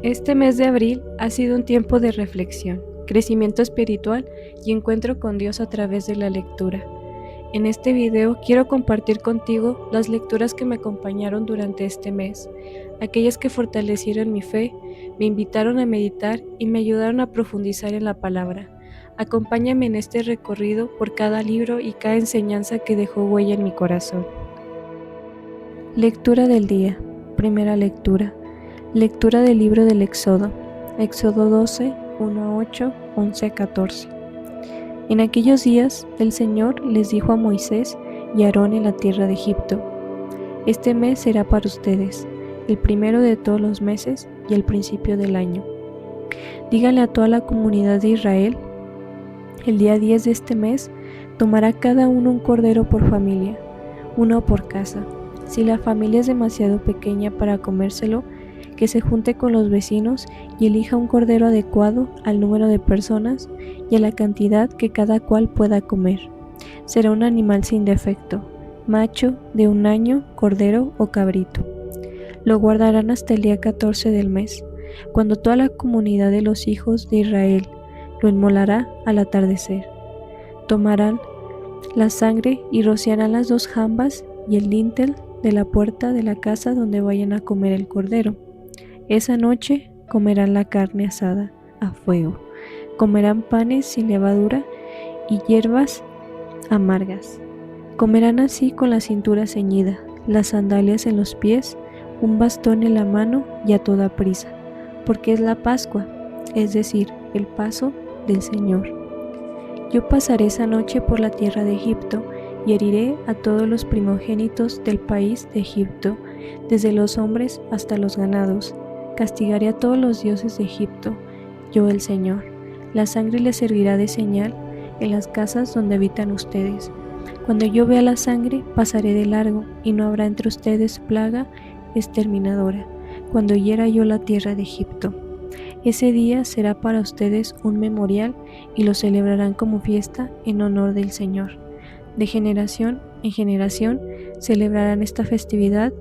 Este mes de abril ha sido un tiempo de reflexión, crecimiento espiritual y encuentro con Dios a través de la lectura. En este video quiero compartir contigo las lecturas que me acompañaron durante este mes, aquellas que fortalecieron mi fe, me invitaron a meditar y me ayudaron a profundizar en la palabra. Acompáñame en este recorrido por cada libro y cada enseñanza que dejó huella en mi corazón. Lectura del día. Primera lectura. Lectura del libro del Éxodo. Éxodo 12, 1 a 8, 11 a 14. En aquellos días el Señor les dijo a Moisés y a Aarón en la tierra de Egipto: Este mes será para ustedes, el primero de todos los meses y el principio del año. Díganle a toda la comunidad de Israel: el día 10 de este mes tomará cada uno un cordero por familia, uno por casa. Si la familia es demasiado pequeña para comérselo, que se junte con los vecinos y elija un cordero adecuado al número de personas y a la cantidad que cada cual pueda comer. Será un animal sin defecto, macho, de 1 año, cordero o cabrito. Lo guardarán hasta el día 14 del mes, cuando toda la comunidad de los hijos de Israel lo inmolará al atardecer. Tomarán la sangre y rociarán las 2 jambas y el dintel de la puerta de la casa donde vayan a comer el cordero. Esa noche comerán la carne asada a fuego, comerán panes sin levadura y hierbas amargas. Comerán así con la cintura ceñida, las sandalias en los pies, un bastón en la mano y a toda prisa, porque es la Pascua, es decir, el paso del Señor. Yo pasaré esa noche por la tierra de Egipto y heriré a todos los primogénitos del país de Egipto, desde los hombres hasta los ganados. Castigaré a todos los dioses de Egipto, yo el Señor. La sangre les servirá de señal en las casas donde habitan ustedes. Cuando yo vea la sangre, pasaré de largo, y no habrá entre ustedes plaga exterminadora, cuando hiera yo la tierra de Egipto. Ese día será para ustedes un memorial y lo celebrarán como fiesta en honor del Señor. De generación en generación celebrarán esta festividad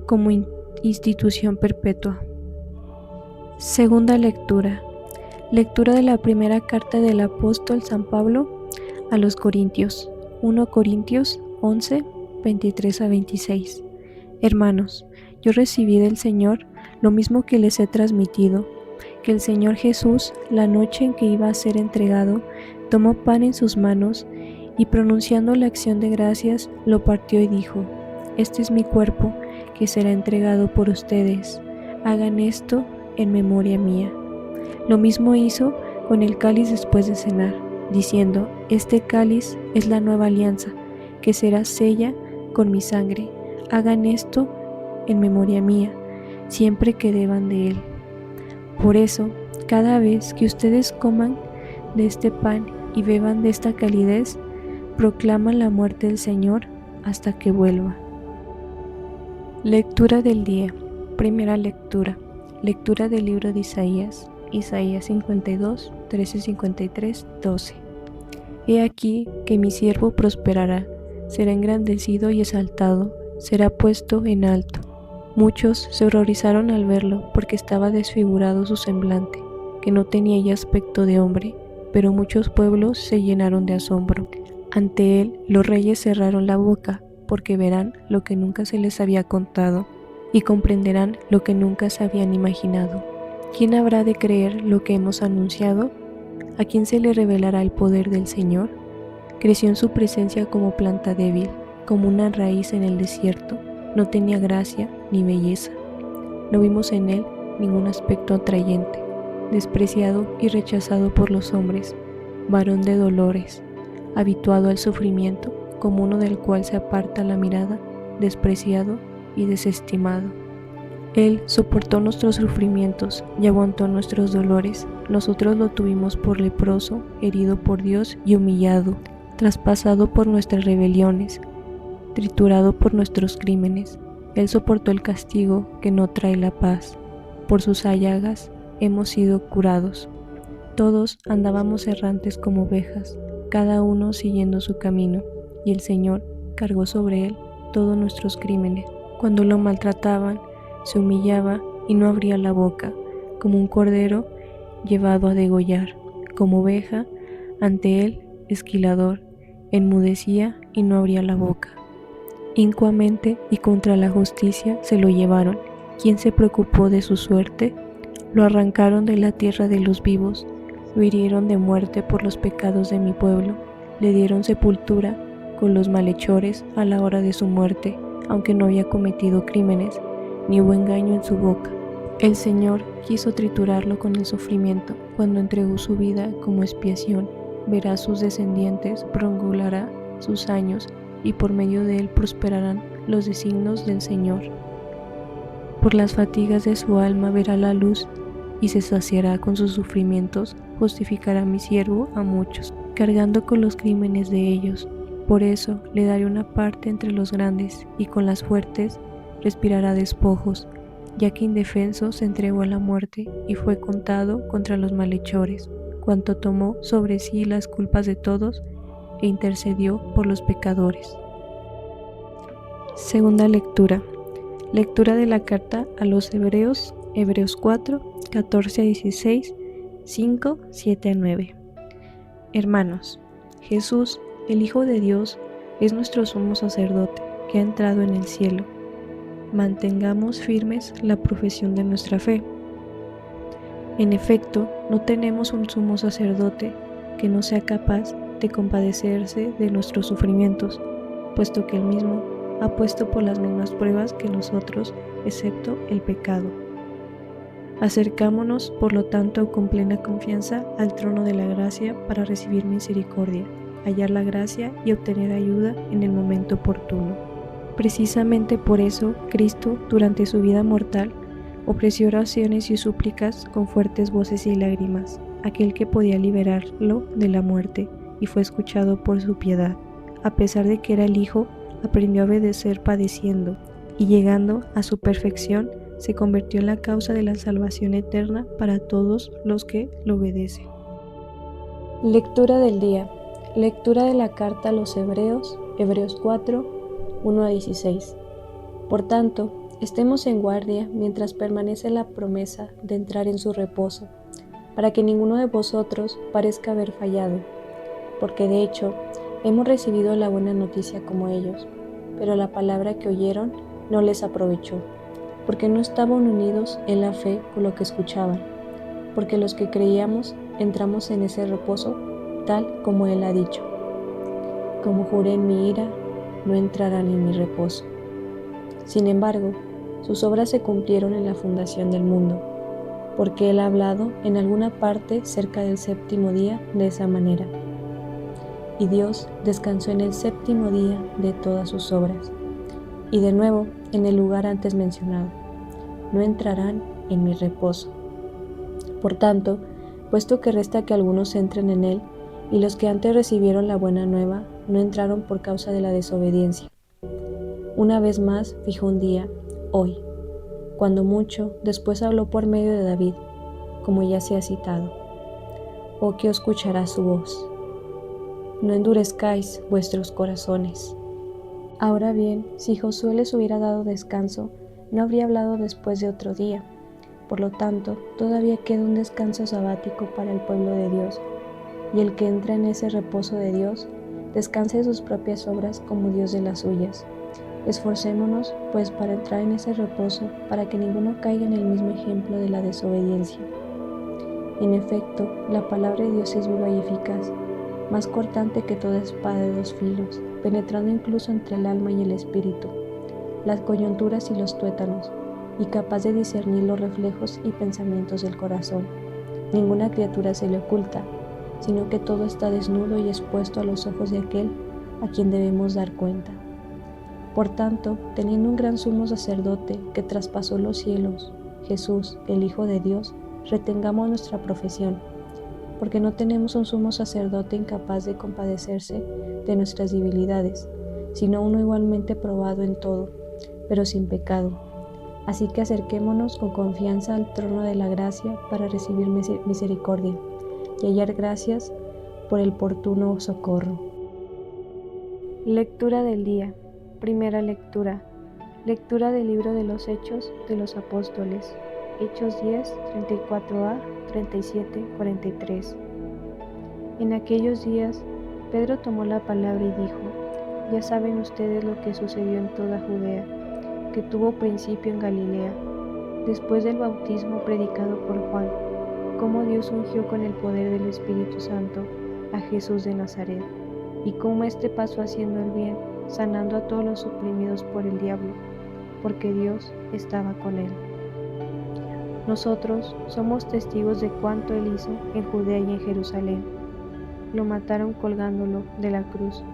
como institución perpetua. Segunda lectura. Lectura de la primera carta del apóstol San Pablo a los Corintios. 1 Corintios 11, 23 a 26. Hermanos, yo recibí del Señor lo mismo que les he transmitido, que el Señor Jesús, la noche en que iba a ser entregado, tomó pan en sus manos y pronunciando la acción de gracias, lo partió y dijo: Este es mi cuerpo, que será entregado por ustedes. Hagan esto en memoria mía. Lo mismo hizo con el cáliz después de cenar, diciendo: Este cáliz es la nueva alianza, que será sella con mi sangre. Hagan esto en memoria mía, siempre que beban de él. Por eso, cada vez que ustedes coman de este pan y beban de esta calidez, proclaman la muerte del Señor hasta que vuelva. Lectura del día. Primera lectura. Lectura del libro de Isaías. Isaías 52, 13-53, 12. He aquí que mi siervo prosperará, será engrandecido y exaltado, será puesto en alto. Muchos se horrorizaron al verlo, porque estaba desfigurado su semblante, que no tenía ya aspecto de hombre, pero muchos pueblos se llenaron de asombro. Ante él los reyes cerraron la boca, porque verán lo que nunca se les había contado, y comprenderán lo que nunca se habían imaginado. ¿Quién habrá de creer lo que hemos anunciado? ¿A quién se le revelará el poder del Señor? Creció en su presencia como planta débil, como una raíz en el desierto. No tenía gracia ni belleza. No vimos en él ningún aspecto atrayente. Despreciado y rechazado por los hombres, varón de dolores, habituado al sufrimiento, como uno del cual se aparta la mirada, despreciado y desestimado. Él soportó nuestros sufrimientos y aguantó nuestros dolores. Nosotros lo tuvimos por leproso, herido por Dios y humillado, traspasado por nuestras rebeliones, triturado por nuestros crímenes. Él soportó el castigo que no trae la paz. Por sus llagas hemos sido curados. Todos andábamos errantes como ovejas, cada uno siguiendo su camino, y el Señor cargó sobre él todos nuestros crímenes. Cuando lo maltrataban, se humillaba y no abría la boca. como un cordero llevado a degollar, como oveja ante el esquilador, enmudecía y no abría la boca. Incuamente y contra la justicia se lo llevaron. ¿Quién se preocupó de su suerte? Lo arrancaron de la tierra de los vivos, lo hirieron de muerte por los pecados de mi pueblo, le dieron sepultura con los malhechores a la hora de su muerte, aunque no había cometido crímenes, ni hubo engaño en su boca. El Señor quiso triturarlo con el sufrimiento, cuando entregó su vida como expiación. Verá a sus descendientes, prolongará sus años, y por medio de él prosperarán los designios del Señor. Por las fatigas de su alma verá la luz, y se saciará con sus sufrimientos, justificará mi siervo a muchos, cargando con los crímenes de ellos. Por eso le daré una parte entre los grandes, y con las fuertes respirará despojos, ya que indefenso se entregó a la muerte y fue contado contra los malhechores, cuanto tomó sobre sí las culpas de todos e intercedió por los pecadores. Segunda lectura. Lectura de la carta a los Hebreos, Hebreos 4, 14 a 16, 5, 7 a 9. Hermanos, Jesús, el Hijo de Dios, es nuestro sumo sacerdote que ha entrado en el cielo. Mantengamos firmes la profesión de nuestra fe. En efecto, no tenemos un sumo sacerdote que no sea capaz de compadecerse de nuestros sufrimientos, puesto que él mismo ha puesto por las mismas pruebas que nosotros, excepto el pecado. Acercámonos, por lo tanto, con plena confianza al trono de la gracia para recibir misericordia, hallar la gracia y obtener ayuda en el momento oportuno. Precisamente por eso, Cristo, durante su vida mortal, ofreció oraciones y súplicas con fuertes voces y lágrimas, aquel que podía liberarlo de la muerte, y fue escuchado por su piedad. A pesar de que era el Hijo, aprendió a obedecer padeciendo, y llegando a su perfección, se convirtió en la causa de la salvación eterna para todos los que lo obedecen. Lectura del día. Lectura de la carta a los Hebreos, Hebreos 4, 1 a 16. Por tanto, estemos en guardia mientras permanece la promesa de entrar en su reposo, para que ninguno de vosotros parezca haber fallado, porque de hecho hemos recibido la buena noticia como ellos, pero la palabra que oyeron no les aprovechó, porque no estaban unidos en la fe con lo que escuchaban, porque los que creíamos entramos en ese reposo tal como Él ha dicho. Como juré en mi ira, no entrarán en mi reposo. Sin embargo, sus obras se cumplieron en la fundación del mundo, porque Él ha hablado en alguna parte cerca del séptimo día de esa manera. Y Dios descansó en el séptimo día de todas sus obras. Y de nuevo, en el lugar antes mencionado, no entrarán en mi reposo. Por tanto, puesto que resta que algunos entren en él, y los que antes recibieron la buena nueva no entraron por causa de la desobediencia. Una vez más fijó un día, hoy, cuando mucho después habló por medio de David, como ya se ha citado. Oh, que escuchará su voz. No endurezcáis vuestros corazones. Ahora bien, si Josué les hubiera dado descanso, no habría hablado después de otro día. Por lo tanto, todavía queda un descanso sabático para el pueblo de Dios, y el que entra en ese reposo de Dios, descanse de sus propias obras como Dios de las suyas. Esforcémonos, pues, para entrar en ese reposo, para que ninguno caiga en el mismo ejemplo de la desobediencia. En efecto, la palabra de Dios es viva y eficaz, más cortante que toda espada de dos filos, penetrando incluso entre el alma y el espíritu, las coyunturas y los tuétanos, y capaz de discernir los reflejos y pensamientos del corazón. Ninguna criatura se le oculta, sino que todo está desnudo y expuesto a los ojos de aquel a quien debemos dar cuenta. Por tanto, teniendo un gran sumo sacerdote que traspasó los cielos, Jesús, el Hijo de Dios, retengamos nuestra profesión, porque no tenemos un sumo sacerdote incapaz de compadecerse de nuestras debilidades, sino uno igualmente probado en todo, pero sin pecado. Así que acerquémonos con confianza al trono de la gracia para recibir misericordia y hallar gracias por el oportuno socorro. Lectura del día. Primera lectura. Lectura del libro de los Hechos de los Apóstoles. Hechos 10, 34a, 37, 43. En aquellos días, Pedro tomó la palabra y dijo: Ya saben ustedes lo que sucedió en toda Judea, que tuvo principio en Galilea, después del bautismo predicado por Juan, cómo Dios ungió con el poder del Espíritu Santo a Jesús de Nazaret, y cómo éste pasó haciendo el bien, sanando a todos los oprimidos por el diablo, porque Dios estaba con él. Nosotros somos testigos de cuanto él hizo en Judea y en Jerusalén. Lo mataron colgándolo de la cruz,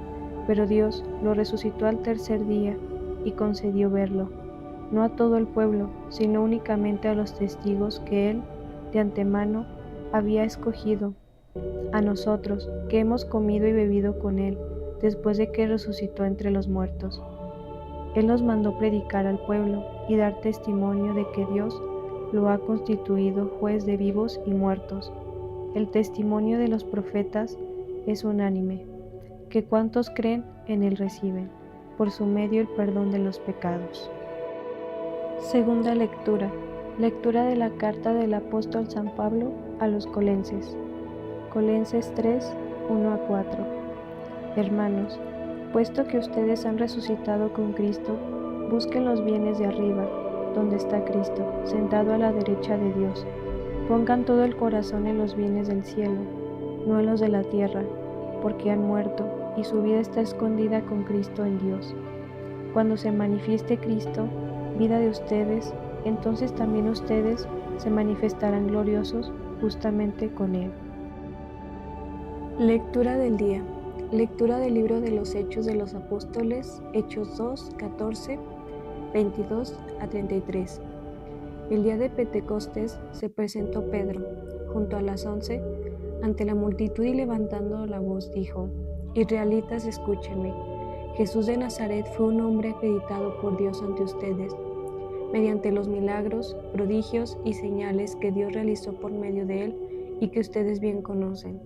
pero Dios lo resucitó al tercer día y concedió verlo, no a todo el pueblo, sino únicamente a los testigos que él, de antemano, había escogido, a nosotros, que hemos comido y bebido con él, después de que resucitó entre los muertos. Él nos mandó predicar al pueblo y dar testimonio de que Dios lo ha constituido juez de vivos y muertos. El testimonio de los profetas es unánime, que cuantos creen en él reciben, por su medio, el perdón de los pecados. Segunda lectura. Lectura de la carta del apóstol San Pablo a los Colenses. Colenses 3, 1 a 4. Hermanos, puesto que ustedes han resucitado con Cristo, busquen los bienes de arriba, donde está Cristo, sentado a la derecha de Dios. Pongan todo el corazón en los bienes del cielo, no en los de la tierra, porque han muerto y su vida está escondida con Cristo en Dios. Cuando se manifieste Cristo, vida de ustedes, entonces también ustedes se manifestarán gloriosos justamente con Él. Lectura del día. Lectura del libro de los Hechos de los Apóstoles, Hechos 2, 14, 22 a 33. El día de Pentecostés se presentó Pedro, junto a las 11, ante la multitud y levantando la voz dijo: Israelitas, escúchenme. Jesús de Nazaret fue un hombre acreditado por Dios ante ustedes, mediante los milagros, prodigios y señales que Dios realizó por medio de él y que ustedes bien conocen.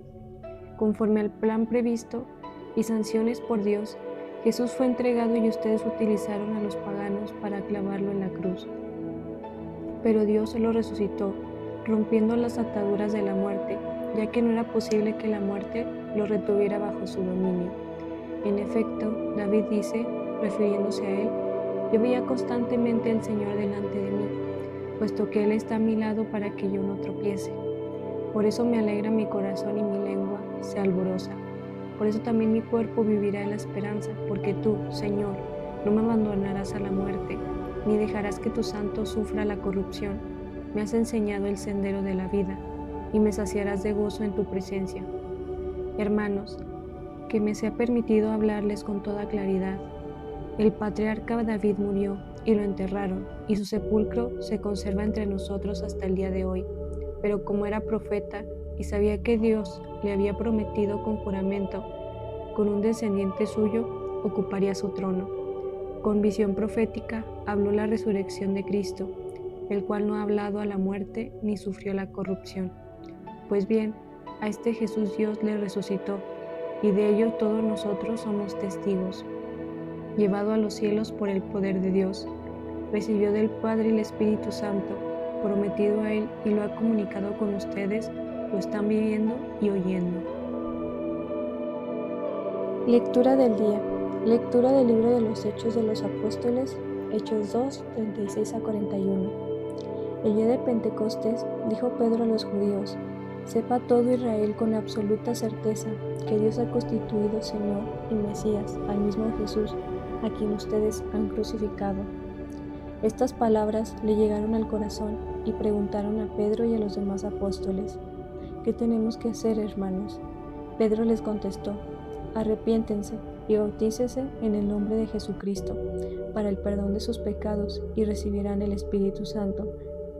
Conforme al plan previsto y sanciones por Dios, Jesús fue entregado y ustedes utilizaron a los paganos para clavarlo en la cruz. Pero Dios lo resucitó, rompiendo las ataduras de la muerte, ya que no era posible que la muerte lo retuviera bajo su dominio. En efecto, David dice, refiriéndose a él: Yo veía constantemente al Señor delante de mí, puesto que Él está a mi lado para que yo no tropiece. Por eso me alegra mi corazón y mi lengua se alboroza. Por eso también mi cuerpo vivirá en la esperanza, porque tú, Señor, no me abandonarás a la muerte, ni dejarás que tu santo sufra la corrupción. Me has enseñado el sendero de la vida, y me saciarás de gozo en tu presencia. Hermanos, que me sea permitido hablarles con toda claridad. El patriarca David murió y lo enterraron, y su sepulcro se conserva entre nosotros hasta el día de hoy. Pero como era profeta y sabía que Dios le había prometido con juramento, con un descendiente suyo ocuparía su trono. Con visión profética habló la resurrección de Cristo, el cual no ha hablado a la muerte ni sufrió la corrupción. Pues bien, a este Jesús Dios le resucitó, y de ello todos nosotros somos testigos. Llevado a los cielos por el poder de Dios, recibió del Padre el Espíritu Santo, prometido a Él, y lo ha comunicado con ustedes, lo están viviendo y oyendo. Lectura del día. Lectura del libro de los Hechos de los Apóstoles, Hechos 2, 36 a 41. El día de Pentecostés dijo Pedro a los judíos: Sepa todo Israel con absoluta certeza que Dios ha constituido Señor y Mesías al mismo Jesús, a quien ustedes han crucificado. Estas palabras le llegaron al corazón y preguntaron a Pedro y a los demás apóstoles: ¿Qué tenemos que hacer, hermanos? Pedro les contestó: Arrepiéntense y bautícese en el nombre de Jesucristo para el perdón de sus pecados y recibirán el Espíritu Santo,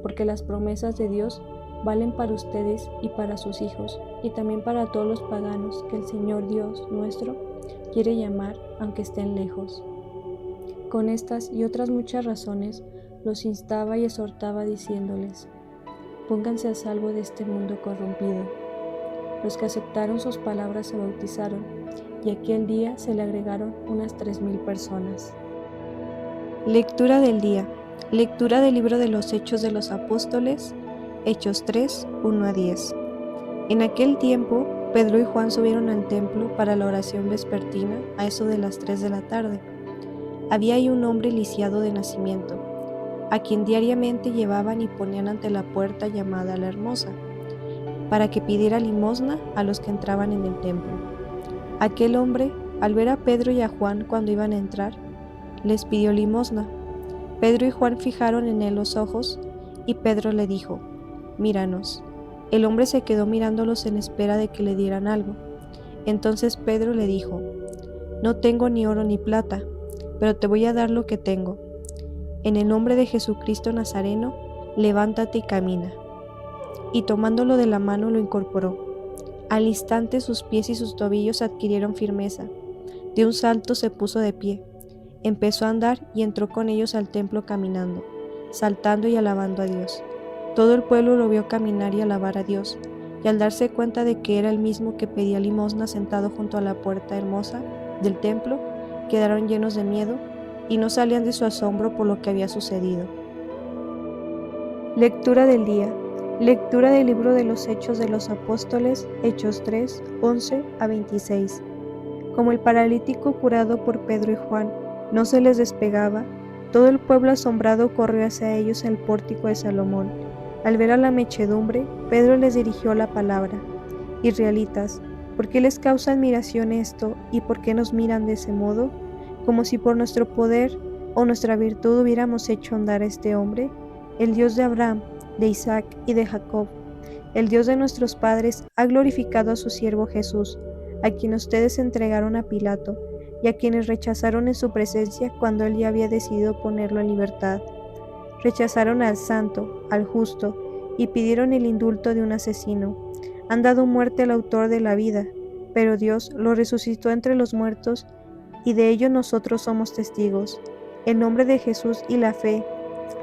porque las promesas de Dios valen para ustedes y para sus hijos, y también para todos los paganos que el Señor Dios nuestro quiere llamar aunque estén lejos. Con estas y otras muchas razones los instaba y exhortaba diciéndoles: Pónganse a salvo de este mundo corrompido. Los que aceptaron sus palabras se bautizaron, y aquel día se le agregaron unas 3,000 personas. Lectura del día. Lectura del libro de los Hechos de los Apóstoles, Hechos 3, 1-10. En aquel tiempo, Pedro y Juan subieron al templo para la oración vespertina a eso de las 3 de la tarde. Había ahí un hombre lisiado de nacimiento, a quien diariamente llevaban y ponían ante la puerta llamada la Hermosa, para que pidiera limosna a los que entraban en el templo. Aquel hombre, al ver a Pedro y a Juan cuando iban a entrar, les pidió limosna. Pedro y Juan fijaron en él los ojos, y Pedro le dijo: «Míranos». El hombre se quedó mirándolos en espera de que le dieran algo. Entonces Pedro le dijo: «No tengo ni oro ni plata, pero te voy a dar lo que tengo. En el nombre de Jesucristo Nazareno, levántate y camina». Y tomándolo de la mano lo incorporó. Al instante sus pies y sus tobillos adquirieron firmeza. De un salto se puso de pie. Empezó a andar y entró con ellos al templo caminando, saltando y alabando a Dios. Todo el pueblo lo vio caminar y alabar a Dios, y al darse cuenta de que era el mismo que pedía limosna sentado junto a la puerta hermosa del templo, quedaron llenos de miedo y no salían de su asombro por lo que había sucedido. Lectura del día. Lectura del libro de los Hechos de los Apóstoles, Hechos 3, 11-26. Como el paralítico curado por Pedro y Juan no se les despegaba, todo el pueblo asombrado corrió hacia ellos al pórtico de Salomón. Al ver a la muchedumbre, Pedro les dirigió la palabra: «Israelitas, ¿por qué les causa admiración esto y por qué nos miran de ese modo? Como si por nuestro poder o nuestra virtud hubiéramos hecho andar a este hombre. El Dios de Abraham, de Isaac y de Jacob, el Dios de nuestros padres, ha glorificado a su siervo Jesús, a quien ustedes entregaron a Pilato, y a quienes rechazaron en su presencia cuando él ya había decidido ponerlo en libertad. Rechazaron al santo, al justo, y pidieron el indulto de un asesino. Han dado muerte al autor de la vida, pero Dios lo resucitó entre los muertos, y de ello nosotros somos testigos. En nombre de Jesús y la fe,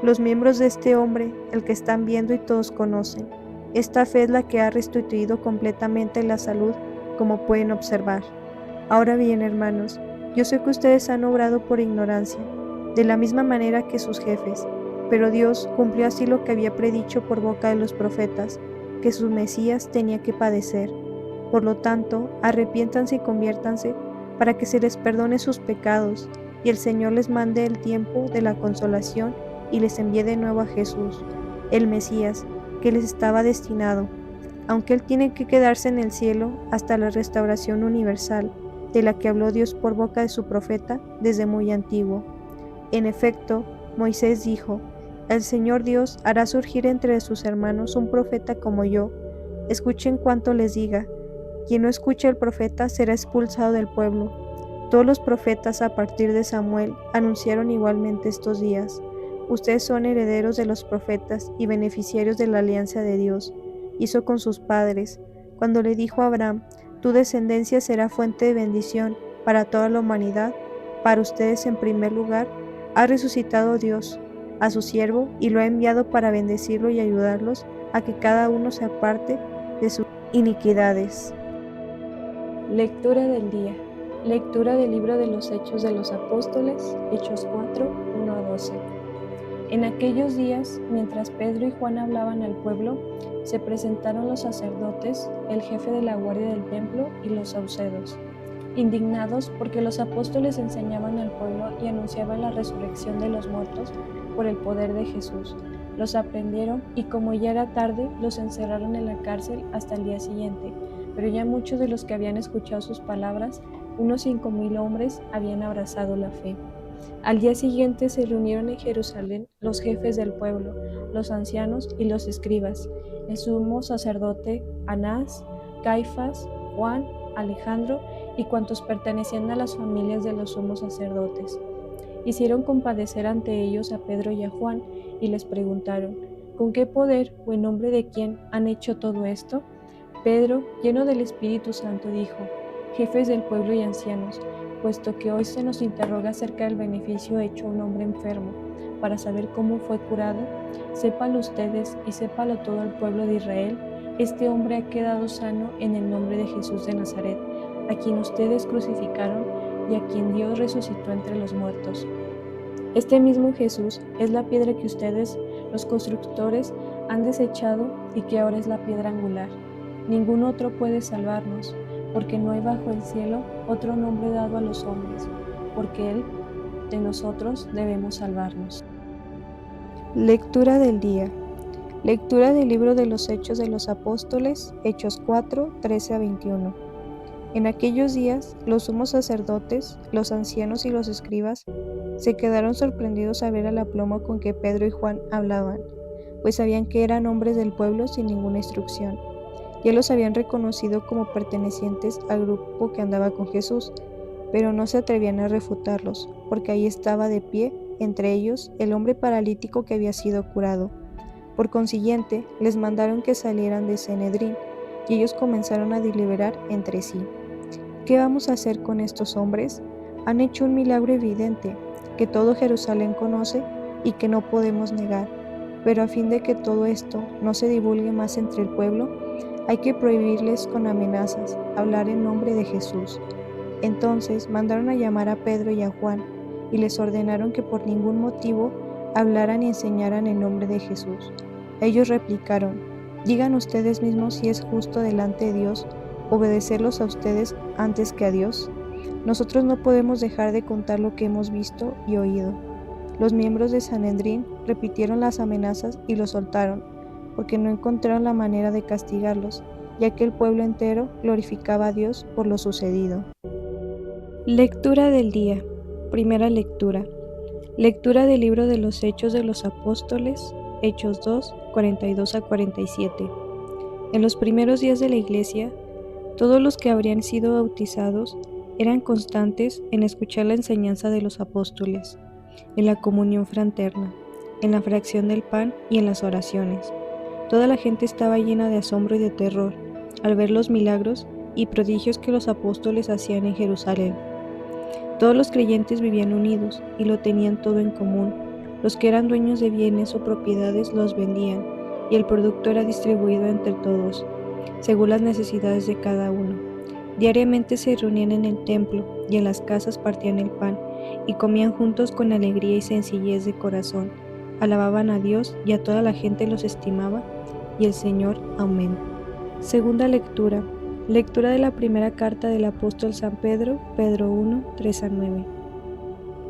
los miembros de este hombre, el que están viendo y todos conocen, esta fe es la que ha restituido completamente la salud, como pueden observar. Ahora bien, hermanos, yo sé que ustedes han obrado por ignorancia, de la misma manera que sus jefes, pero Dios cumplió así lo que había predicho por boca de los profetas, que su Mesías tenía que padecer. Por lo tanto, arrepiéntanse y conviértanse para que se les perdone sus pecados, y el Señor les mande el tiempo de la consolación y les envíe de nuevo a Jesús, el Mesías, que les estaba destinado, aunque Él tiene que quedarse en el cielo hasta la restauración universal, de la que habló Dios por boca de su profeta desde muy antiguo. En efecto, Moisés dijo: «El Señor Dios hará surgir entre sus hermanos un profeta como yo. Escuchen cuanto les diga. Quien no escuche al profeta será expulsado del pueblo». Todos los profetas a partir de Samuel anunciaron igualmente estos días. Ustedes son herederos de los profetas y beneficiarios de la alianza de Dios hizo con sus padres, cuando le dijo a Abraham: «Tu descendencia será fuente de bendición para toda la humanidad». Para ustedes, en primer lugar, ha resucitado Dios a su siervo y lo ha enviado para bendecirlo y ayudarlos a que cada uno se aparte de sus iniquidades. Lectura del día. Lectura del libro de los Hechos de los Apóstoles, Hechos 4, 1-12. En aquellos días, mientras Pedro y Juan hablaban al pueblo, se presentaron los sacerdotes, el jefe de la guardia del templo y los saduceos, indignados porque los apóstoles enseñaban al pueblo y anunciaban la resurrección de los muertos por el poder de Jesús. Los aprendieron y, como ya era tarde, los encerraron en la cárcel hasta el día siguiente. Pero ya muchos de los que habían escuchado sus palabras, unos 5,000 hombres, habían abrazado la fe. Al día siguiente se reunieron en Jerusalén los jefes del pueblo, los ancianos y los escribas, el sumo sacerdote Anás, Caifás, Juan, Alejandro y cuantos pertenecían a las familias de los sumos sacerdotes. Hicieron compadecer ante ellos a Pedro y a Juan y les preguntaron: «¿Con qué poder o en nombre de quién han hecho todo esto?». Pedro, lleno del Espíritu Santo, dijo: «Jefes del pueblo y ancianos, puesto que hoy se nos interroga acerca del beneficio hecho a un hombre enfermo, para saber cómo fue curado, sépanlo ustedes y sépalo todo el pueblo de Israel, este hombre ha quedado sano en el nombre de Jesús de Nazaret, a quien ustedes crucificaron y a quien Dios resucitó entre los muertos. Este mismo Jesús es la piedra que ustedes, los constructores, han desechado y que ahora es la piedra angular. Ningún otro puede salvarnos, porque no hay bajo el cielo otro nombre dado a los hombres, porque Él de nosotros debemos salvarnos. Lectura del día. Lectura del libro de los Hechos de los Apóstoles, Hechos 4, 13 a 21. En aquellos días, los sumos sacerdotes, los ancianos y los escribas se quedaron sorprendidos al ver el aplomo con que Pedro y Juan hablaban, pues sabían que eran hombres del pueblo sin ninguna instrucción. Ya los habían reconocido como pertenecientes al grupo que andaba con Jesús, pero no se atrevían a refutarlos, porque ahí estaba de pie, entre ellos, el hombre paralítico que había sido curado. Por consiguiente, les mandaron que salieran de Sanedrín, y ellos comenzaron a deliberar entre sí. ¿Qué vamos a hacer con estos hombres? Han hecho un milagro evidente, que todo Jerusalén conoce y que no podemos negar. Pero a fin de que todo esto no se divulgue más entre el pueblo, hay que prohibirles con amenazas hablar en nombre de Jesús. Entonces mandaron a llamar a Pedro y a Juan, y les ordenaron que por ningún motivo hablaran y enseñaran en nombre de Jesús. Ellos replicaron: digan ustedes mismos si es justo delante de Dios obedecerlos a ustedes antes que a Dios. Nosotros no podemos dejar de contar lo que hemos visto y oído. Los miembros de Sanedrín repitieron las amenazas y los soltaron, porque no encontraron la manera de castigarlos, ya que el pueblo entero glorificaba a Dios por lo sucedido. Lectura del día. Primera lectura. Lectura del libro de los Hechos de los Apóstoles, Hechos 2, 42 a 47. En los primeros días de la Iglesia, todos los que habrían sido bautizados eran constantes en escuchar la enseñanza de los apóstoles, en la comunión fraterna, en la fracción del pan y en las oraciones. Toda la gente estaba llena de asombro y de terror al ver los milagros y prodigios que los apóstoles hacían en Jerusalén. Todos los creyentes vivían unidos y lo tenían todo en común. Los que eran dueños de bienes o propiedades los vendían, y el producto era distribuido entre todos, según las necesidades de cada uno. Diariamente se reunían en el templo y en las casas partían el pan y comían juntos con alegría y sencillez de corazón. Alababan a Dios y a toda la gente los estimaba, y el Señor aumenta. Segunda lectura. Lectura de la primera carta del apóstol San Pedro, Pedro 1, 3 a 9.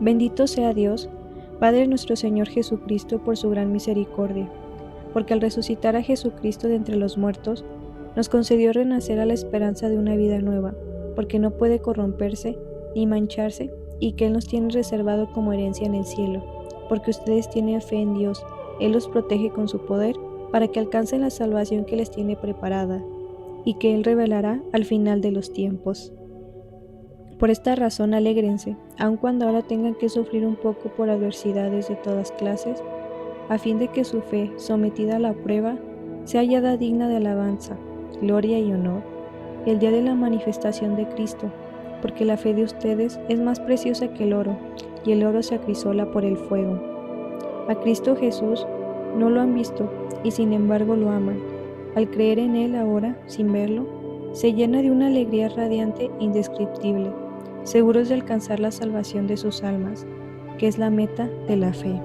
Bendito sea Dios, Padre nuestro Señor Jesucristo, por su gran misericordia, porque al resucitar a Jesucristo de entre los muertos, nos concedió renacer a la esperanza de una vida nueva, porque no puede corromperse ni mancharse, y que Él nos tiene reservado como herencia en el cielo, porque ustedes tienen fe en Dios. Él los protege con su poder, para que alcancen la salvación que les tiene preparada, y que Él revelará al final de los tiempos. Por esta razón alégrense, aun cuando ahora tengan que sufrir un poco por adversidades de todas clases, a fin de que su fe, sometida a la prueba, sea hallada digna de alabanza, gloria y honor, el día de la manifestación de Cristo, porque la fe de ustedes es más preciosa que el oro, y el oro se acrisola por el fuego. A Cristo Jesús no lo han visto, y sin embargo lo aman. Al creer en Él ahora, sin verlo, se llena de una alegría radiante e indescriptible, seguros de alcanzar la salvación de sus almas, que es la meta de la fe.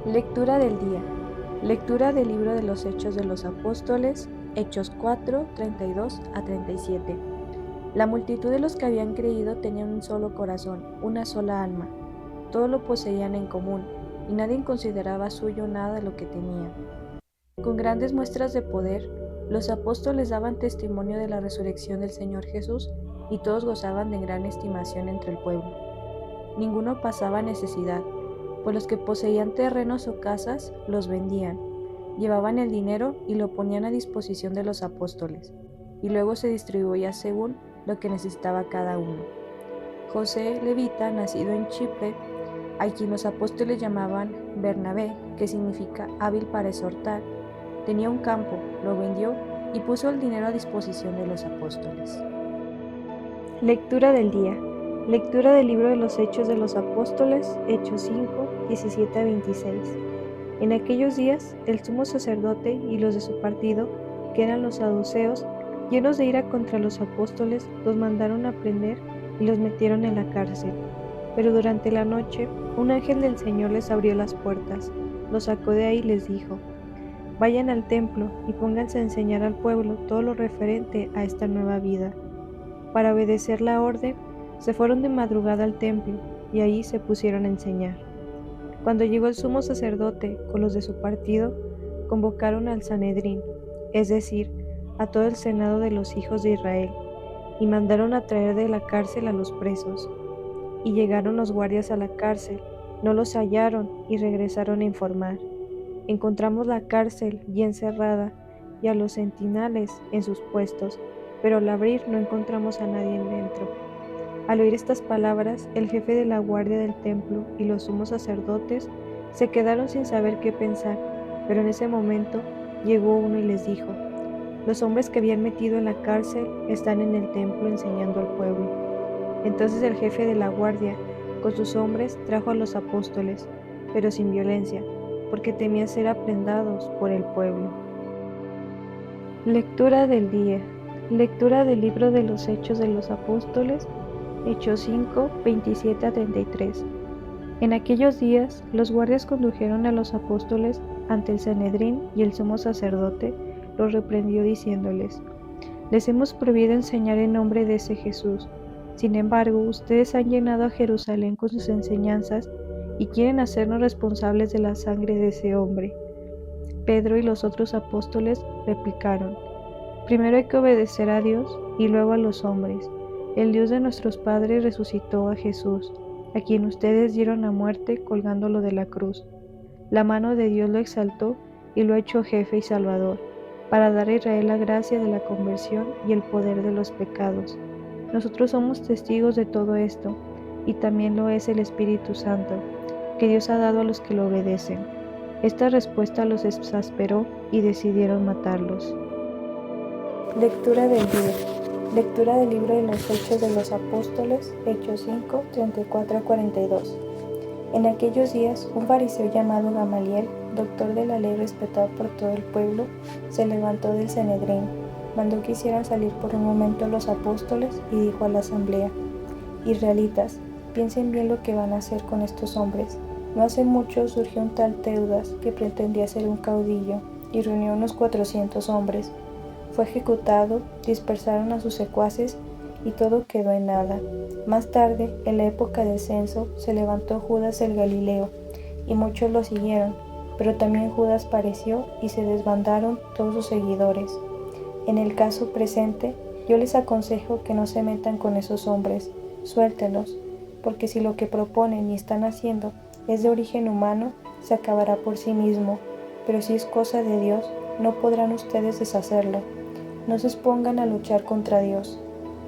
Lectura del día. Lectura del libro de los Hechos de los Apóstoles, Hechos 4, 32 a 37. La multitud de los que habían creído tenían un solo corazón, una sola alma. Todo lo poseían en común, y nadie consideraba suyo nada de lo que tenía. Con grandes muestras de poder, los apóstoles daban testimonio de la resurrección del Señor Jesús, y todos gozaban de gran estimación entre el pueblo. Ninguno pasaba necesidad, pues los que poseían terrenos o casas los vendían, llevaban el dinero y lo ponían a disposición de los apóstoles, y luego se distribuía según lo que necesitaba cada uno. José, levita, nacido en Chipre, a quien los apóstoles llamaban Bernabé, que significa hábil para exhortar, tenía un campo, lo vendió y puso el dinero a disposición de los apóstoles. Lectura del día. Lectura del libro de los Hechos de los Apóstoles, Hechos 5, 17 a 26. En aquellos días, el sumo sacerdote y los de su partido, que eran los saduceos, llenos de ira contra los apóstoles, los mandaron a prender y los metieron en la cárcel. Pero durante la noche, un ángel del Señor les abrió las puertas, los sacó de ahí y les dijo: vayan al templo y pónganse a enseñar al pueblo todo lo referente a esta nueva vida. Para obedecer la orden, se fueron de madrugada al templo y ahí se pusieron a enseñar. Cuando llegó el sumo sacerdote con los de su partido, convocaron al Sanedrín, es decir, a todo el senado de los hijos de Israel, y mandaron a traer de la cárcel a los presos. Y llegaron los guardias a la cárcel, no los hallaron y regresaron a informar: encontramos la cárcel bien cerrada y a los centinales en sus puestos, pero al abrir no encontramos a nadie dentro. Al oír estas palabras, el jefe de la guardia del templo y los sumos sacerdotes se quedaron sin saber qué pensar, pero en ese momento llegó uno y les dijo: los hombres que habían metido en la cárcel están en el templo enseñando al pueblo. Entonces el jefe de la guardia, con sus hombres, trajo a los apóstoles, pero sin violencia, porque temía ser aprehendados por el pueblo. Lectura del día. Lectura del libro de los Hechos de los Apóstoles, Hechos 5, 27 a 33. En aquellos días, los guardias condujeron a los apóstoles ante el Sanedrín y el sumo sacerdote los reprendió diciéndoles: les hemos prohibido enseñar en nombre de ese Jesús. Sin embargo, ustedes han llenado a Jerusalén con sus enseñanzas y quieren hacernos responsables de la sangre de ese hombre. Pedro y los otros apóstoles replicaron: primero hay que obedecer a Dios y luego a los hombres. El Dios de nuestros padres resucitó a Jesús, a quien ustedes dieron a muerte colgándolo de la cruz. La mano de Dios lo exaltó y lo ha hecho jefe y salvador, para dar a Israel la gracia de la conversión y el poder de los pecados. Nosotros somos testigos de todo esto, y también lo es el Espíritu Santo, que Dios ha dado a los que lo obedecen. Esta respuesta los exasperó y decidieron matarlos. Lectura del día. Lectura del libro de los Hechos de los Apóstoles, Hechos 5, 34 a 42. En aquellos días, un fariseo llamado Gamaliel, doctor de la ley respetado por todo el pueblo, se levantó del Sanedrín, mandó que hicieran salir por un momento a los apóstoles y dijo a la asamblea: israelitas, piensen bien lo que van a hacer con estos hombres. No hace mucho surgió un tal Teudas que pretendía ser un caudillo y reunió unos 400 hombres. Fue ejecutado, dispersaron a sus secuaces y todo quedó en nada. Más tarde, en la época del censo, se levantó Judas el Galileo, y muchos lo siguieron, pero también Judas pereció y se desbandaron todos sus seguidores. En el caso presente, yo les aconsejo que no se metan con esos hombres, suéltenlos, porque si lo que proponen y están haciendo es de origen humano, se acabará por sí mismo, pero si es cosa de Dios, no podrán ustedes deshacerlo. No se expongan a luchar contra Dios.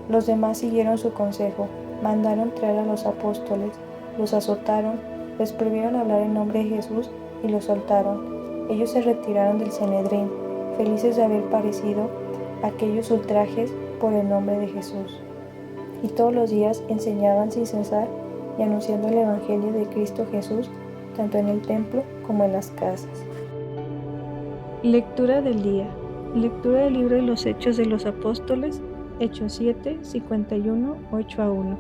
Los demás siguieron su consejo, mandaron traer a los apóstoles, los azotaron, les prohibieron hablar en nombre de Jesús y los soltaron. Ellos se retiraron del Sanedrín, felices de haber padecido aquellos ultrajes por el nombre de Jesús. Y todos los días enseñaban sin cesar y anunciando el Evangelio de Cristo Jesús, tanto en el templo como en las casas. Lectura del día. Lectura del libro de los Hechos de los Apóstoles, Hechos 7, 51, 8 a 1.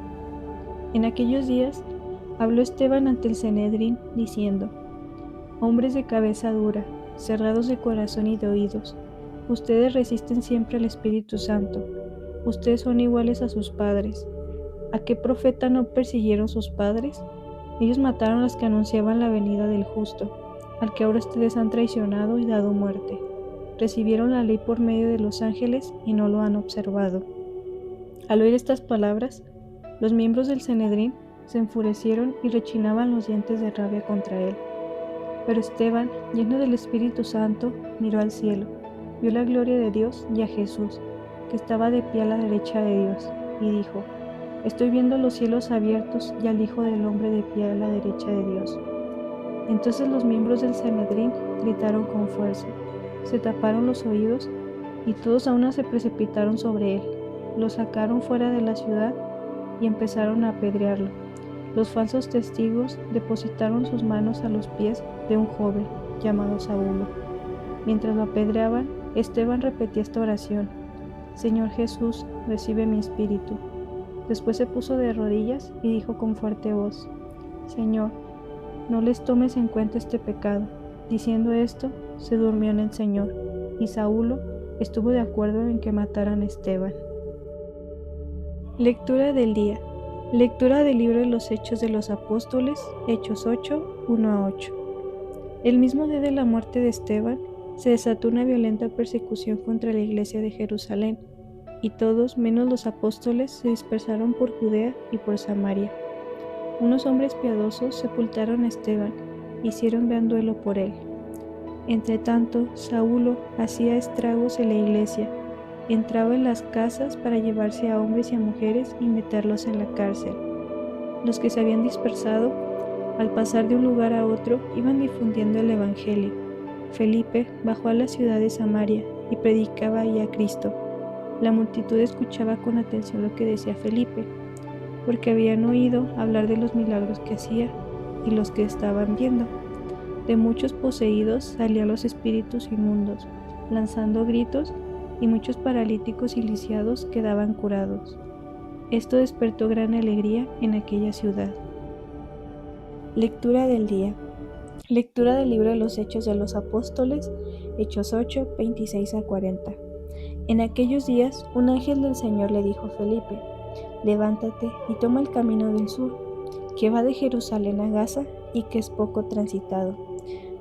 En aquellos días habló Esteban ante el Sanedrín, diciendo: hombres de cabeza dura, cerrados de corazón y de oídos, ustedes resisten siempre al Espíritu Santo. Ustedes son iguales a sus padres. ¿A qué profeta no persiguieron sus padres? Ellos mataron a los que anunciaban la venida del justo, al que ahora ustedes han traicionado y dado muerte. Recibieron la ley por medio de los ángeles y no lo han observado. Al oír estas palabras, los miembros del Sanedrín se enfurecieron y rechinaban los dientes de rabia contra él. Pero Esteban, lleno del Espíritu Santo, miró al cielo, vio la gloria de Dios y a Jesús, que estaba de pie a la derecha de Dios, y dijo: estoy viendo los cielos abiertos y al Hijo del Hombre de pie a la derecha de Dios. Entonces los miembros del Sanedrín gritaron con fuerza, se taparon los oídos y todos a una se precipitaron sobre él. Lo sacaron fuera de la ciudad y empezaron a apedrearlo. Los falsos testigos depositaron sus manos a los pies de un joven llamado Saulo. Mientras lo apedreaban, Esteban repetía esta oración: Señor Jesús, recibe mi espíritu. Después se puso de rodillas y dijo con fuerte voz: Señor, no les tomes en cuenta este pecado. Diciendo esto, se durmió en el Señor, y Saulo estuvo de acuerdo en que mataran a Esteban. Lectura del día. Lectura del libro de los Hechos de los Apóstoles, Hechos 8, 1-8. El mismo día de la muerte de Esteban, se desató una violenta persecución contra la iglesia de Jerusalén, y todos, menos los apóstoles, se dispersaron por Judea y por Samaria. Unos hombres piadosos sepultaron a Esteban, hicieron gran duelo por él. Entretanto, Saulo hacía estragos en la iglesia, entraba en las casas para llevarse a hombres y a mujeres y meterlos en la cárcel. Los que se habían dispersado, al pasar de un lugar a otro, iban difundiendo el evangelio. Felipe bajó a la ciudad de Samaria y predicaba ahí a Cristo. La multitud escuchaba con atención lo que decía Felipe, porque habían oído hablar de los milagros que hacía y los que estaban viendo. De muchos poseídos salían los espíritus inmundos, lanzando gritos, y muchos paralíticos y lisiados quedaban curados. Esto despertó gran alegría en aquella ciudad. Lectura del día. Lectura del libro de los Hechos de los Apóstoles, Hechos 8, 26-40. En aquellos días, un ángel del Señor le dijo a Felipe: Levántate y toma el camino del sur, que va de Jerusalén a Gaza y que es poco transitado.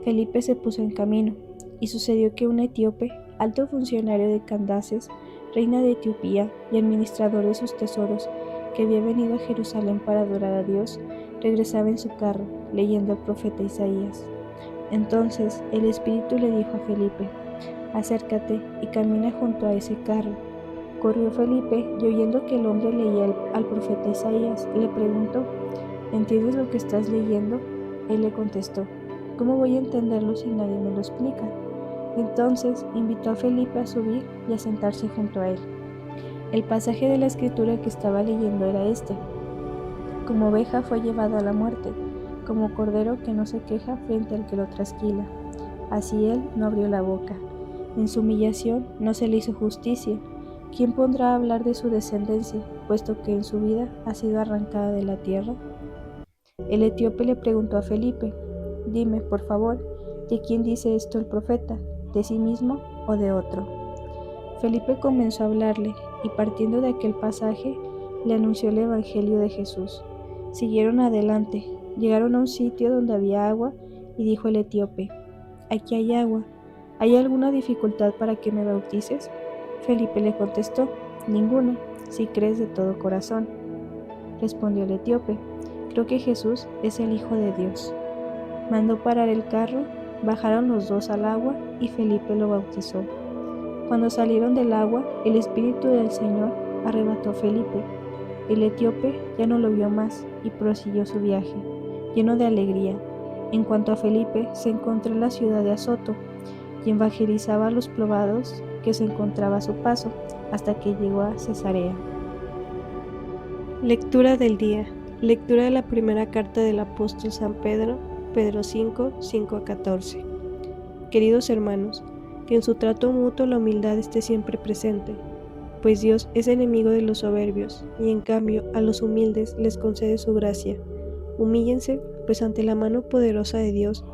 Felipe se puso en camino, y sucedió que un etíope, alto funcionario de Candaces, reina de Etiopía y administrador de sus tesoros, que había venido a Jerusalén para adorar a Dios, regresaba en su carro, leyendo al profeta Isaías. Entonces el Espíritu le dijo a Felipe: Acércate y camina junto a ese carro. Corrió Felipe y oyendo que el hombre leía al profeta Isaías, le preguntó: ¿Entiendes lo que estás leyendo? Él le contestó: ¿Cómo voy a entenderlo si nadie me lo explica? Entonces invitó a Felipe a subir y a sentarse junto a él. El pasaje de la escritura que estaba leyendo era este: Como oveja fue llevada a la muerte, como cordero que no se queja frente al que lo trasquila. Así él no abrió la boca. En su humillación no se le hizo justicia. ¿Quién pondrá a hablar de su descendencia, puesto que en su vida ha sido arrancada de la tierra? El etíope le preguntó a Felipe: Dime, por favor, ¿de quién dice esto el profeta? ¿De sí mismo o de otro? Felipe comenzó a hablarle, y partiendo de aquel pasaje, le anunció el evangelio de Jesús. Siguieron adelante, llegaron a un sitio donde había agua, y dijo el etíope: Aquí hay agua, ¿hay alguna dificultad para que me bautices? Felipe le contestó: Ninguna, si crees de todo corazón. Respondió el etíope: Creo que Jesús es el Hijo de Dios. Mandó parar el carro, bajaron los dos al agua y Felipe lo bautizó. Cuando salieron del agua, el Espíritu del Señor arrebató a Felipe. El etíope ya no lo vio más y prosiguió su viaje, lleno de alegría. En cuanto a Felipe, se encontró en la ciudad de Azoto y evangelizaba a los poblados que se encontraba a su paso, hasta que llegó a Cesarea. Lectura del día. Lectura de la primera carta del apóstol San Pedro, Pedro 5, 5-14. Queridos hermanos, que en su trato mutuo la humildad esté siempre presente, pues Dios es enemigo de los soberbios, y en cambio a los humildes les concede su gracia. Humíllense, pues ante la mano poderosa de Dios,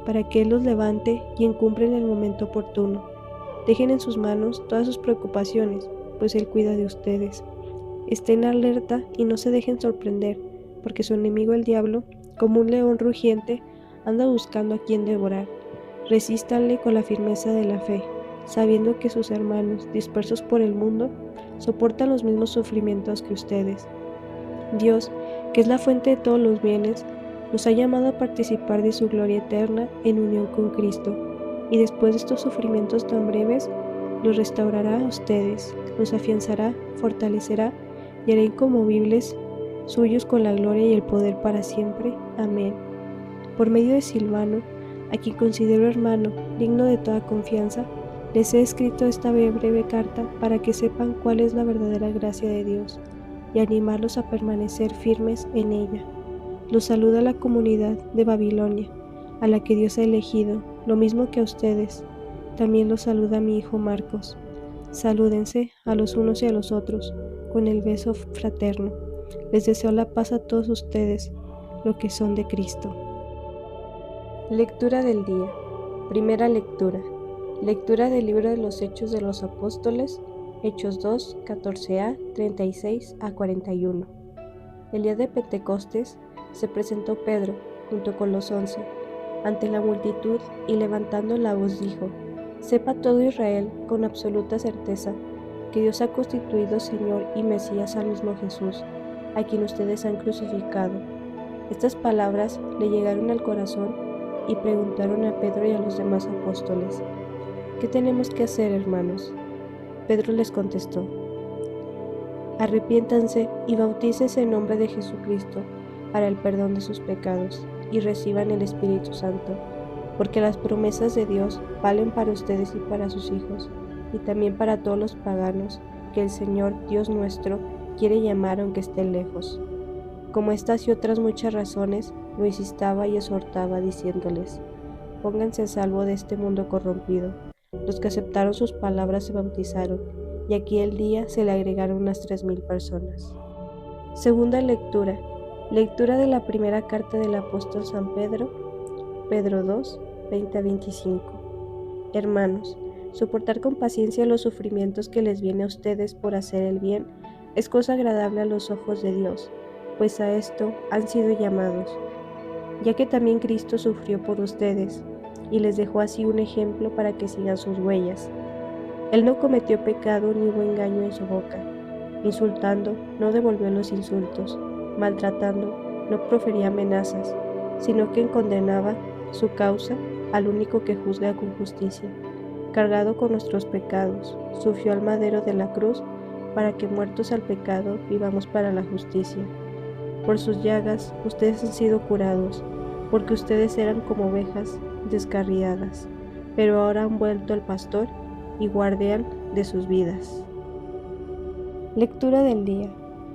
para que Él los levante y encumbre en el momento oportuno. Dejen en sus manos todas sus preocupaciones, pues Él cuida de ustedes. Estén alerta y no se dejen sorprender, porque su enemigo el diablo, como un león rugiente, anda buscando a quien devorar. Resístanle con la firmeza de la fe, sabiendo que sus hermanos, dispersos por el mundo, soportan los mismos sufrimientos que ustedes. Dios, que es la fuente de todos los bienes, nos ha llamado a participar de su gloria eterna en unión con Cristo, y después de estos sufrimientos tan breves, los restaurará a ustedes, los afianzará, fortalecerá y hará inconmovibles suyos con la gloria y el poder para siempre. Amén. Por medio de Silvano, a quien considero hermano, digno de toda confianza, les he escrito esta breve carta para que sepan cuál es la verdadera gracia de Dios y animarlos a permanecer firmes en ella. Los saluda la comunidad de Babilonia, a la que Dios ha elegido, lo mismo que a ustedes. También los saluda mi hijo Marcos. Salúdense a los unos y a los otros. con el beso fraterno. Les deseo la paz a todos ustedes, los que son de Cristo. Lectura del día. Primera lectura. Lectura del libro de los Hechos de los Apóstoles, Hechos 2, 14a, 36 a 41. El día de Pentecostés se presentó Pedro, junto con los 11, ante la multitud y levantando la voz dijo: Sepa todo Israel con absoluta certeza que Dios ha constituido Señor y Mesías al mismo Jesús, a quien ustedes han crucificado. Estas palabras le llegaron al corazón y preguntaron a Pedro y a los demás apóstoles: ¿Qué tenemos que hacer, hermanos? Pedro les contestó: Arrepiéntanse y bautícense en nombre de Jesucristo para el perdón de sus pecados y reciban el Espíritu Santo, porque las promesas de Dios valen para ustedes y para sus hijos, y también para todos los paganos que el Señor Dios nuestro quiere llamar aunque estén lejos. Como estas y otras muchas razones, lo insistaba y exhortaba diciéndoles: Pónganse a salvo de este mundo corrompido. Los que aceptaron sus palabras se bautizaron, y aquel día se le agregaron unas 3000 personas. Segunda lectura. Lectura de la primera carta del apóstol San Pedro, Pedro 2, 20-25. Hermanos, soportar con paciencia los sufrimientos que les viene a ustedes por hacer el bien es cosa agradable a los ojos de Dios, pues a esto han sido llamados, ya que también Cristo sufrió por ustedes, y les dejó así un ejemplo para que sigan sus huellas. Él no cometió pecado ni hubo engaño en su boca. Insultando, no devolvió los insultos. Maltratando, no profería amenazas, sino que condenaba su causa al único que juzga con justicia. Cargado con nuestros pecados, sufrió al madero de la cruz para que, muertos al pecado, vivamos para la justicia. Por sus llagas ustedes han sido curados, porque ustedes eran como ovejas descarriadas, pero ahora han vuelto al pastor y guardián de sus vidas. Lectura del día.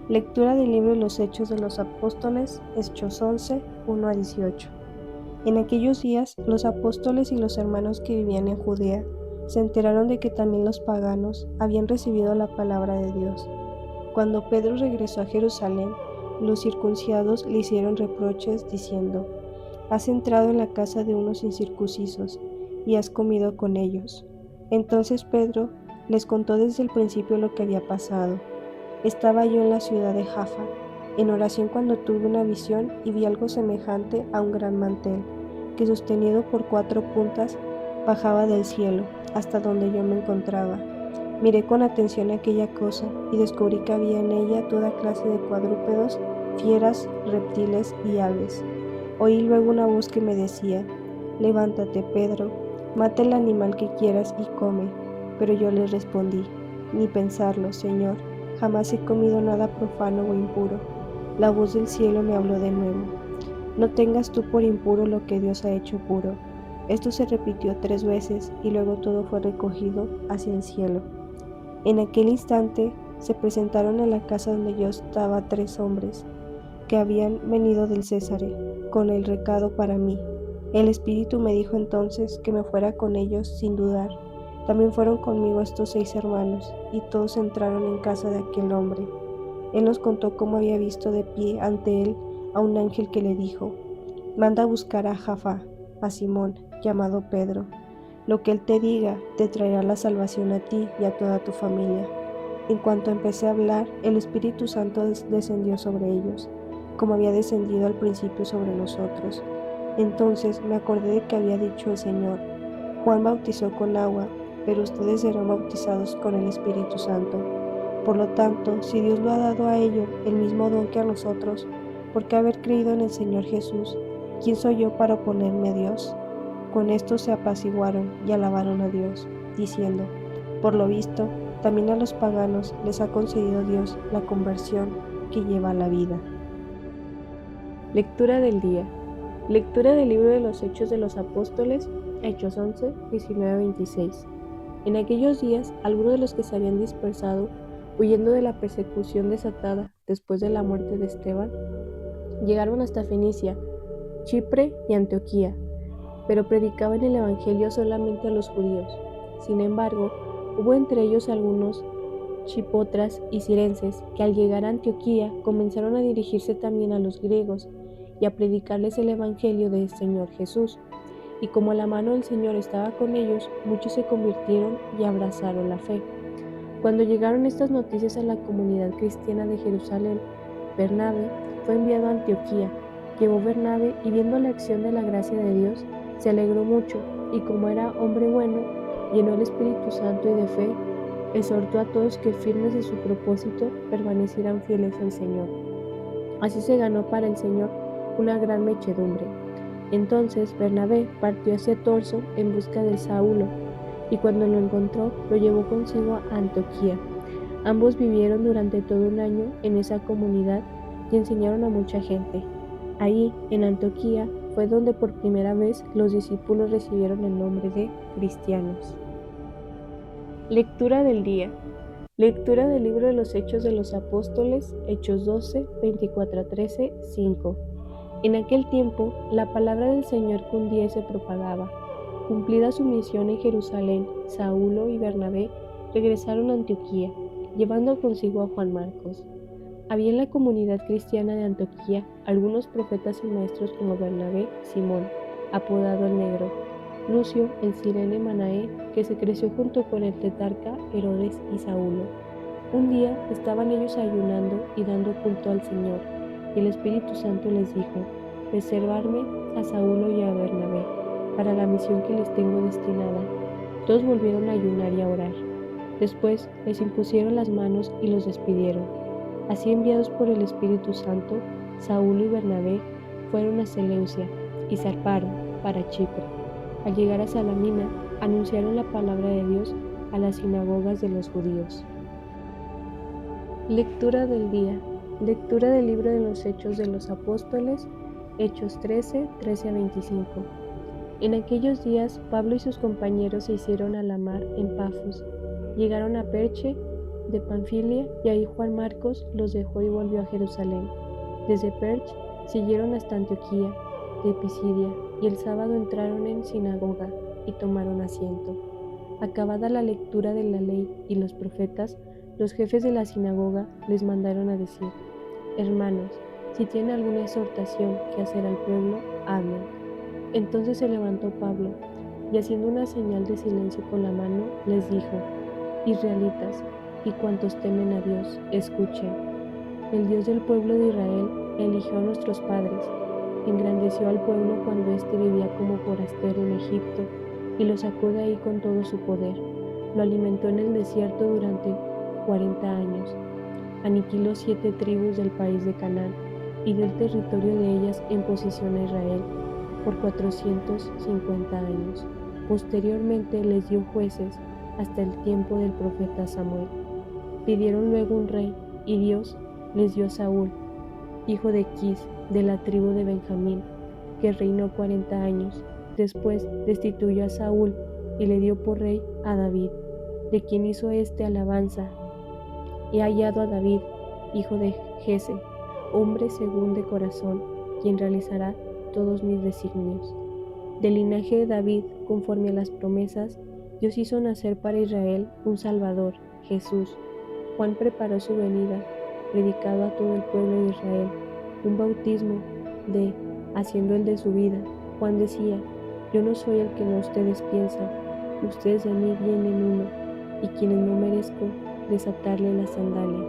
Lectura del libro de los Hechos de los Apóstoles, Hechos 11, 1-18. En aquellos días, los apóstoles y los hermanos que vivían en Judea se enteraron de que también los paganos habían recibido la palabra de Dios. Cuando Pedro regresó a Jerusalén, los circuncidados le hicieron reproches diciendo: Has entrado en la casa de unos incircuncisos y has comido con ellos. Entonces Pedro les contó desde el principio lo que había pasado. Estaba yo en la ciudad de Jaffa, en oración, cuando tuve una visión y vi algo semejante a un gran mantel, que sostenido por 4 puntas bajaba del cielo hasta donde yo me encontraba. Miré con atención aquella cosa y descubrí que había en ella toda clase de cuadrúpedos, fieras, reptiles y aves. Oí luego una voz que me decía: Levántate, Pedro, mata el animal que quieras y come. Pero yo le respondí: Ni pensarlo, Señor, jamás he comido nada profano o impuro. La voz del cielo me habló de nuevo: No tengas tú por impuro lo que Dios ha hecho puro. Esto se repitió 3 veces y luego todo fue recogido hacia el cielo. En aquel instante se presentaron en la casa donde yo estaba 3 hombres que habían venido del Césare con el recado para mí. El Espíritu me dijo entonces que me fuera con ellos sin dudar. También fueron conmigo estos 6 hermanos, y todos entraron en casa de aquel hombre. Él nos contó cómo había visto de pie ante él a un ángel que le dijo: Manda a buscar a Jaffa, a Simón, llamado Pedro. Lo que él te diga te traerá la salvación a ti y a toda tu familia. En cuanto empecé a hablar, el Espíritu Santo descendió sobre ellos, como había descendido al principio sobre nosotros. Entonces me acordé de que había dicho el Señor: Juan bautizó con agua, pero ustedes serán bautizados con el Espíritu Santo. Por lo tanto, si Dios lo ha dado a ellos el mismo don que a nosotros, ¿por qué haber creído en el Señor Jesús? ¿Quién soy yo para oponerme a Dios? Con esto se apaciguaron y alabaron a Dios, diciendo: Por lo visto, también a los paganos les ha concedido Dios la conversión que lleva a la vida. Lectura del día. Lectura del libro de los Hechos de los Apóstoles, Hechos 11, 19-26. En aquellos días, algunos de los que se habían dispersado, huyendo de la persecución desatada después de la muerte de Esteban, llegaron hasta Fenicia, Chipre y Antioquía, pero predicaban el evangelio solamente a los judíos. Sin embargo, hubo entre ellos algunos chipotras y cirenses, que al llegar a Antioquía comenzaron a dirigirse también a los griegos y a predicarles el Evangelio del Señor Jesús. Y como la mano del Señor estaba con ellos, muchos se convirtieron y abrazaron la fe. Cuando llegaron estas noticias a la comunidad cristiana de Jerusalén, Bernabé fue enviado a Antioquía. Llegó Bernabé y viendo la acción de la gracia de Dios, se alegró mucho, y como era hombre bueno, llenó el Espíritu Santo y de fe, exhortó a todos que firmes de su propósito permanecieran fieles al Señor. Así se ganó para el Señor una gran muchedumbre. Entonces Bernabé partió hacia Tarso en busca de Saulo, y cuando lo encontró, lo llevó consigo a Antioquía. Ambos vivieron durante todo un año en esa comunidad y enseñaron a mucha gente. Ahí, en Antioquía, fue donde por primera vez los discípulos recibieron el nombre de cristianos. Lectura del día. Lectura del libro de los Hechos de los Apóstoles, Hechos 12, 24-13, 5. En aquel tiempo, la palabra del Señor cundía y se propagaba. Cumplida su misión en Jerusalén, Saulo y Bernabé regresaron a Antioquía, llevando consigo a Juan Marcos. Había en la comunidad cristiana de Antioquía algunos profetas y maestros como Bernabé, Simón, apodado el Negro, Lucio, el Cirene Manaé, que se creció junto con el tetrarca Herodes y Saulo. Un día estaban ellos ayunando y dando culto al Señor, y el Espíritu Santo les dijo: reservarme a Saulo y a Bernabé para la misión que les tengo destinada. Todos volvieron a ayunar y a orar. Después les impusieron las manos y los despidieron. Así, enviados por el Espíritu Santo, Saulo y Bernabé fueron a Seleucia y zarparon para Chipre. Al llegar a Salamina, anunciaron la palabra de Dios a las sinagogas de los judíos. Lectura del día. Lectura del libro de los Hechos de los Apóstoles, Hechos 13, 13-25. En aquellos días, Pablo y sus compañeros se hicieron a la mar en Pafos. Llegaron a Perche de Panfilia, y ahí Juan Marcos los dejó y volvió a Jerusalén. Desde Perche siguieron hasta Antioquía de Pisidia, y el sábado entraron en sinagoga y tomaron asiento. Acabada la lectura de la ley y los profetas, los jefes de la sinagoga les mandaron a decir: hermanos, si tienen alguna exhortación que hacer al pueblo, hablen. Entonces se levantó Pablo, y haciendo una señal de silencio con la mano, les dijo: israelitas, y cuantos temen a Dios, escuchen. El Dios del pueblo de Israel eligió a nuestros padres, engrandeció al pueblo cuando éste vivía como forastero en Egipto, y lo sacó de ahí con todo su poder. Lo alimentó en el desierto durante 40 años. Aniquiló 7 tribus del país de Canaán, y dio el territorio de ellas en posesión a Israel por 450 años. Posteriormente les dio jueces hasta el tiempo del profeta Samuel. Pidieron luego un rey, y Dios les dio a Saúl, hijo de Quis, de la tribu de Benjamín, que reinó 40 años. Después destituyó a Saúl y le dio por rey a David, de quien hizo alabanza. He hallado a David, hijo de Jese, hombre según de corazón, quien realizará todos mis designios. Del linaje de David, conforme a las promesas, Dios hizo nacer para Israel un Salvador, Jesús. Juan preparó su venida, predicado a todo el pueblo de Israel, un bautismo haciendo el de su vida. Juan decía: yo no soy el que no ustedes piensan, ustedes de mí vienen uno, y quienes no merezco desatarle las sandalias.